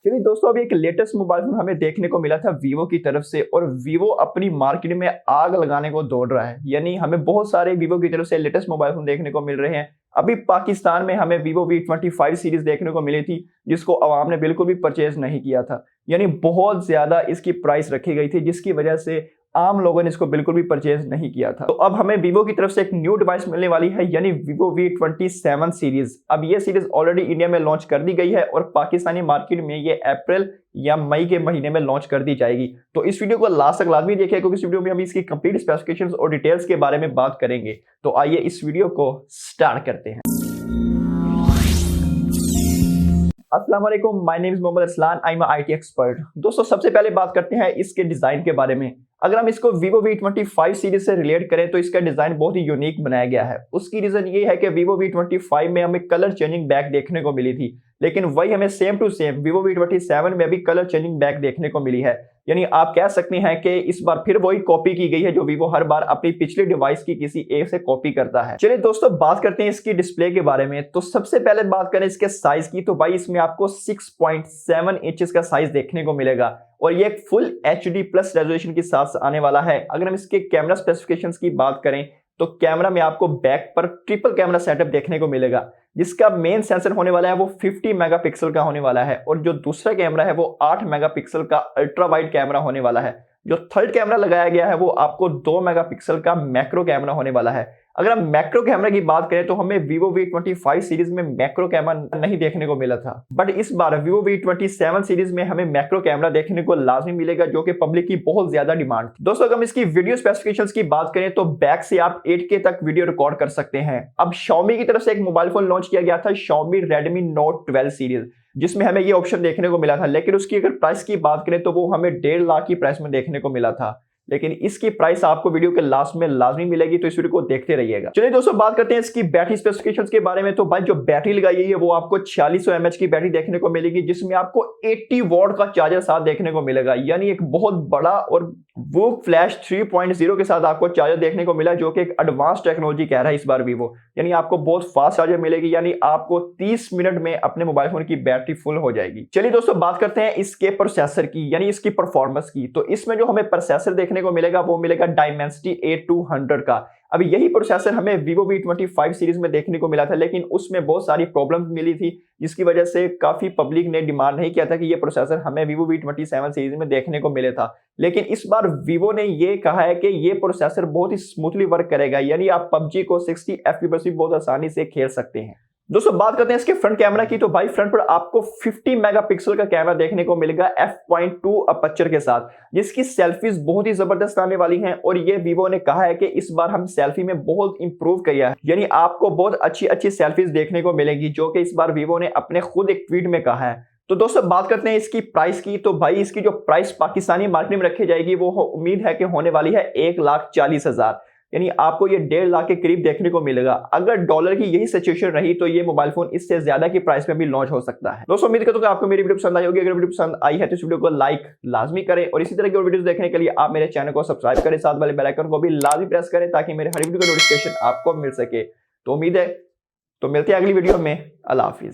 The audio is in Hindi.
चलिए दोस्तों, अभी एक लेटेस्ट मोबाइल फोन हमें देखने को मिला था वीवो की तरफ से, और वीवो अपनी मार्केट में आग लगाने को दौड़ रहा है। यानी हमें बहुत सारे वीवो की तरफ से लेटेस्ट मोबाइल फोन देखने को मिल रहे हैं। अभी पाकिस्तान में हमें वीवो V25 सीरीज देखने को मिली थी, जिसको अवाम ने बिल्कुल भी परचेज नहीं किया था। यानी बहुत ज्यादा इसकी प्राइस रखी गई थी, जिसकी वजह से आम लोगों ने इसको बिल्कुल भी परचेज नहीं किया था। तो अब हमें वीवो की तरफ से एक न्यू डिवाइस मिलने वाली है, यानी वीवो V27 सीरीज। अब ये सीरीज ऑलरेडी इंडिया में लॉन्च कर दी गई है और पाकिस्तानी मार्केट में ये अप्रैल या मई के महीने में लॉन्च कर दी जाएगी। तो इस वीडियो को लास्ट तक लाजमी देखिए, क्योंकि इस वीडियो में हम इसकी कंप्लीट स्पेसिफिकेशंस और डिटेल्स के बारे में बात करेंगे। तो आइए इस वीडियो को स्टार्ट करते हैं। अस्सलाम वालेकुम, my name is Mohammad Arsalan, I am IT expert. दोस्तों, सबसे पहले बात करते हैं इसके डिजाइन के बारे में। अगर हम इसको वीवो V25 सीरीज से रिलेट करें तो इसका डिजाइन बहुत ही यूनिक बनाया गया है। उसकी रीजन ये है कि वीवो V25 में हमें कलर चेंजिंग बैक देखने को मिली थी, लेकिन वही हमें same to same Vivo V27 में भी कलर चेंजिंग बैक देखने को मिली है। यानी आप कह सकते हैं कि इस बार फिर वही कॉपी की गई है जो वीवो हर बार अपनी पिछले डिवाइस की किसी एक से कॉपी करता है। चलिए दोस्तों, बात करते हैं इसकी डिस्प्ले के बारे में। तो सबसे पहले बात करें इसके साइज की, तो भाई इसमें आपको 6.7 इंचेस का साइज देखने को मिलेगा, और ये एक फुल HD प्लस रेजोल्यूशन के साथ आने वाला है। अगर हम इसके कैमरा स्पेसिफिकेशंस की बात करें तो कैमरा में आपको बैक पर ट्रिपल कैमरा सेटअप देखने को मिलेगा, जिसका मेन सेंसर होने वाला है वो 50 मेगापिक्सल का होने वाला है, और जो दूसरा कैमरा है वो 8 मेगापिक्सल का अल्ट्रा वाइड कैमरा होने वाला है। जो थर्ड कैमरा लगाया गया है वो आपको 2 मेगापिक्सल का मैक्रो कैमरा होने वाला है। अगर हम मैक्रो कैमरा की बात करें तो हमें वीवो V25 सीरीज में मैक्रो कैमरा नहीं देखने को मिला था, बट इस बार वीवो V27 सीरीज में हमें मैक्रो कैमरा देखने को लाजमी मिलेगा, जो कि पब्लिक की बहुत ज्यादा डिमांड थी। दोस्तों, अगर हम इसकी वीडियो स्पेसिफिकेशंस की बात करें तो बैक से आप 8K तक वीडियो रिकॉर्ड कर सकते हैं। अब Xiaomi की तरफ से एक मोबाइल फोन लॉन्च किया गया था, Xiaomi Redmi Note 12 सीरीज, जिसमें हमें ये ऑप्शन देखने को मिला था, लेकिन उसकी अगर प्राइस की बात करें तो वो हमें 1.5 लाख की प्राइस में देखने को मिला था। लेकिन इसकी प्राइस आपको वीडियो के लास्ट में लाजमी मिलेगी, तो इस वीडियो को देखते रहिएगा। चलिए दोस्तों, बात करते हैं इसकी बैटरी स्पेसिफिकेशंस के बारे में। तो भाई जो बैटरी लगाई है वो आपको 4600 mAh की बैटरी देखने को मिलेगी, जिसमें आपको 80 वॉट का चार्जर साथ देखने को मिलेगा। यानी एक बहुत बड़ा और वूक फ्लैश 3.0 के साथ आपको चार्जर देखने को मिला, जो कि एक एडवांस टेक्नोलॉजी कह रहा है इस बार वीवो। यानी आपको बहुत फास्ट चार्जर मिलेगी, यानी आपको 30 मिनट में अपने मोबाइल फोन की बैटरी फुल हो जाएगी। चलिए दोस्तों, बात करते हैं इसके प्रोसेसर की, यानी इसकी परफॉर्मेंस की। तो इसमें जो हमें प्रोसेसर देखने को मिलेगा वो मिलेगा Dimensity A200 का। अभी यही प्रोसेसर हमें वीवो V25 सीरीज में देखने को मिला था, लेकिन उसमें बहुत सारी प्रॉब्लम्स मिली थी, जिसकी वजह से काफी पब्लिक ने डिमांड नहीं किया था कि ये प्रोसेसर हमें वीवो V27 सीरीज में देखने को मिले था। लेकिन इस बार वीवो ने ये कहा है कि ये प्रोसेसर बहुत ही स्मूथली वर्क करेगा, यानी आप PUBG को 60 FPS पर बहुत आसानी से खेल सकते हैं। दोस्तों, बात करते हैं इसके फ्रंट कैमरा की। तो भाई फ्रंट पर आपको 50 मेगापिक्सल का कैमरा देखने को मिलेगा f.2 अपर्चर के साथ, जिसकी सेल्फीज बहुत ही जबरदस्त आने वाली हैं। और ये वीवो ने कहा है कि इस बार हम सेल्फी में बहुत इंप्रूव किया है, यानी आपको बहुत अच्छी सेल्फीज देखने को मिलेंगी, जो कि इस बार वीवो ने अपने खुद एक ट्वीट में कहा है। तो दोस्तों, बात करते हैं इसकी प्राइस की। तो भाई इसकी जो प्राइस पाकिस्तानी मार्केट में रखी जाएगी वो उम्मीद है कि होने वाली है 1,40,000, यानी आपको ये 1.5 लाख के करीब देखने को मिलेगा। अगर डॉलर की यही सिचुएशन रही तो ये मोबाइल फोन इससे ज्यादा की प्राइस में भी लॉन्च हो सकता है। दोस्तों, उम्मीद करता हूं कि आपको मेरी वीडियो पसंद आई होगी। अगर वीडियो पसंद आई है तो इस वीडियो को लाइक लाजमी करें, और इसी तरह की और वीडियोस देखने के लिए आप मेरे चैनल को सब्सक्राइब करें, साथ वाले बेल आइकन को भी लाजमी प्रेस करें, ताकि मेरे हर वीडियो का नोटिफिकेशन आपको मिल सके। तो उम्मीद है तो मिलते हैं अगली वीडियो में। अल्लाह हाफिज।